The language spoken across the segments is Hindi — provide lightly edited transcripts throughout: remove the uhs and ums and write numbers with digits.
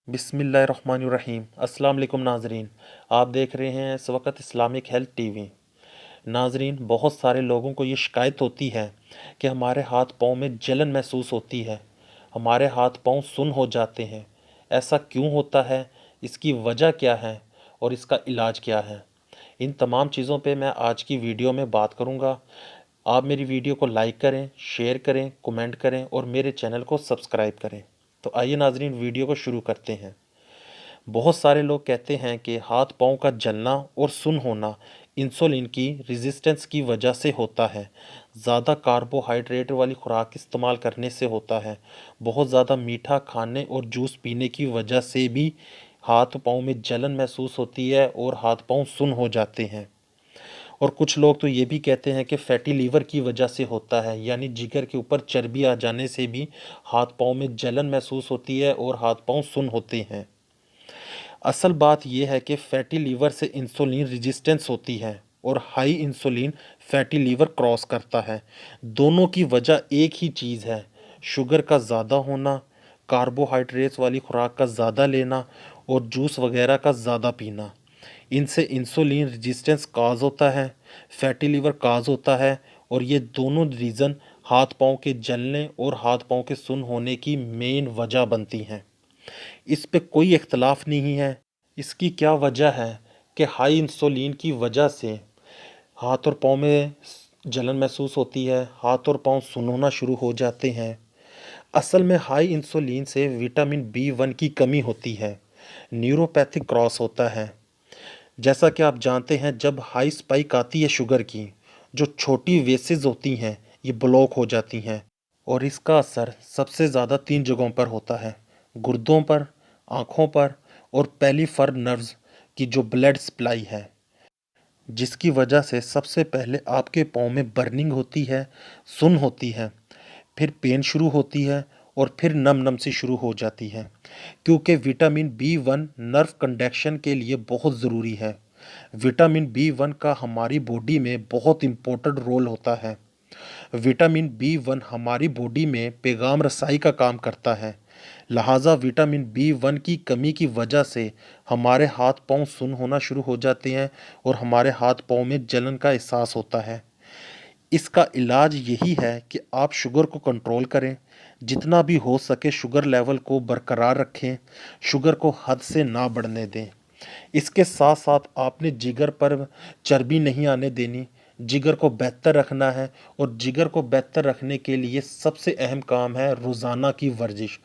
बिस्मिल्लाहिर्रहमानिर्रहीम। अस्सलाम वालेकुम नाजरीन, आप देख रहे हैं इस वक्त इस्लामिक हेल्थ टीवी। नाजरीन, बहुत सारे लोगों को ये शिकायत होती है कि हमारे हाथ पाँव में जलन महसूस होती है, हमारे हाथ पाँव सुन्न हो जाते हैं। ऐसा क्यों होता है, इसकी वजह क्या है और इसका इलाज क्या है, इन तमाम चीज़ों पे मैं आज की वीडियो में बात करूँगा। आप मेरी वीडियो को लाइक करें, शेयर करें, कमेंट करें और मेरे चैनल को सब्सक्राइब करें। तो आइए नाजरीन, वीडियो को शुरू करते हैं। बहुत सारे लोग कहते हैं कि हाथ पाँव का जलना और सुन्न होना इंसुलिन की रेजिस्टेंस की वजह से होता है। ज़्यादा कार्बोहाइड्रेट वाली खुराक इस्तेमाल करने से होता है। बहुत ज़्यादा मीठा खाने और जूस पीने की वजह से भी हाथ पाँव में जलन महसूस होती है और हाथ पाँव सुन्न हो जाते हैं। और कुछ लोग तो ये भी कहते हैं कि फैटी लीवर की वजह से होता है, यानी जिगर के ऊपर चर्बी आ जाने से भी हाथ पाँव में जलन महसूस होती है और हाथ पाँव सुन्न होते हैं। असल बात यह है कि फैटी लीवर से इंसुलिन रेजिस्टेंस होती है और high insulin fatty liver cross करता है। दोनों की वजह एक ही चीज़ है, शुगर का ज़्यादा होना, कार्बोहाइड्रेट्स वाली खुराक का ज़्यादा लेना और जूस वगैरह का ज़्यादा पीना। इनसे इंसुलिन रेजिस्टेंस काज होता है, फैटी लीवर काज होता है और ये दोनों रीज़न हाथ पाँव के जलने और हाथ पाँव के सुन्न होने की मेन वजह बनती हैं। इस पे कोई इख्तलाफ नहीं है। इसकी क्या वजह है कि हाई इंसुलिन की वजह से हाथ और पाँव में जलन महसूस होती है, हाथ और पाँव सुन्न होना शुरू हो जाते हैं। असल में हाई इंसुलिन से विटामिन बी 1 की कमी होती है, न्यूरोपैथिक क्रॉस होता है। जैसा कि आप जानते हैं, जब हाई स्पाइक आती है शुगर की, जो छोटी वेसेस होती हैं ये ब्लॉक हो जाती हैं और इसका असर सबसे ज़्यादा 3 जगहों पर होता है, गुर्दों पर, आँखों पर और पेरिफेरल नर्व्स की जो ब्लड सप्लाई है, जिसकी वजह से सबसे पहले आपके पाँव में बर्निंग होती है, सुन्न होती है, फिर पेन शुरू होती है और फिर नम सी शुरू हो जाती है। क्योंकि विटामिन बी 1 नर्व कंडक्शन के लिए बहुत ज़रूरी है। विटामिन बी 1 का हमारी बॉडी में बहुत इम्पोर्टेंट रोल होता है। विटामिन बी 1 हमारी बॉडी में पैगाम रसाई का काम करता है। लिहाजा विटामिन बी 1 की कमी की वजह से हमारे हाथ पाँव सुन्न होना शुरू हो जाते हैं और हमारे हाथ पाँव में जलन का एहसास होता है। इसका इलाज यही है कि आप शुगर को कंट्रोल करें, जितना भी हो सके शुगर लेवल को बरकरार रखें, शुगर को हद से ना बढ़ने दें। इसके साथ साथ आपने जिगर पर चर्बी नहीं आने देनी, जिगर को बेहतर रखना है और जिगर को बेहतर रखने के लिए सबसे अहम काम है रोज़ाना की वर्जिश।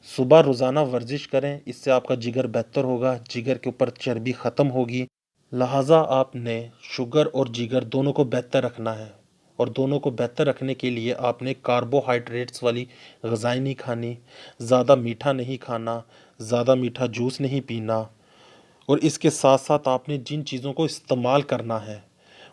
सुबह रोज़ाना वर्जिश करें, इससे आपका जिगर बेहतर होगा, जिगर के ऊपर चर्बी ख़त्म होगी। लिहाजा आपने शुगर और जिगर दोनों को बेहतर रखना है और दोनों को बेहतर रखने के लिए आपने कार्बोहाइड्रेट्स वाली ग़िज़ाएं नहीं खानी, ज़्यादा मीठा नहीं खाना, ज़्यादा मीठा जूस नहीं पीना। और इसके साथ साथ आपने जिन चीज़ों को इस्तेमाल करना है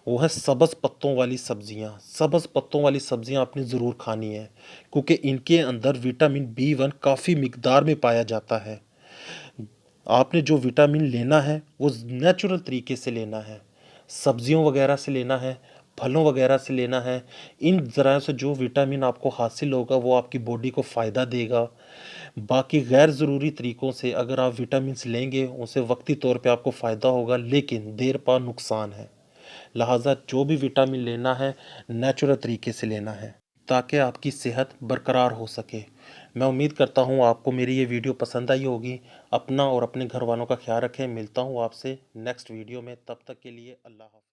वो है सब्ज़ पत्तों वाली सब्ज़ियाँ। सब्ज़ पत्तों वाली सब्ज़ियाँ आपने ज़रूर खानी है, क्योंकि इनके अंदर विटामिन बी 1 काफ़ी मिकदार में पाया जाता है। आपने जो विटामिन लेना है वो नेचुरल तरीके से लेना है, सब्जियों वगैरह से लेना है, फलों वगैरह से लेना है। इन ज़राए से जो विटामिन आपको हासिल होगा वो आपकी बॉडी को फ़ायदा देगा। बाकी गैर ज़रूरी तरीक़ों से अगर आप विटामिन्स लेंगे उनसे वक्ती तौर पे आपको फ़ायदा होगा, लेकिन देर पा नुकसान है। लिहाजा जो भी विटामिन लेना है नेचुरल तरीके से लेना है, ताकि आपकी सेहत बरकरार हो सके। मैं उम्मीद करता हूँ आपको मेरी ये वीडियो पसंद आई होगी। अपना और अपने घर वालों का ख्याल रखें। मिलता हूँ आपसे नेक्स्ट वीडियो में, तब तक के लिए अल्लाह हाफ़िज़।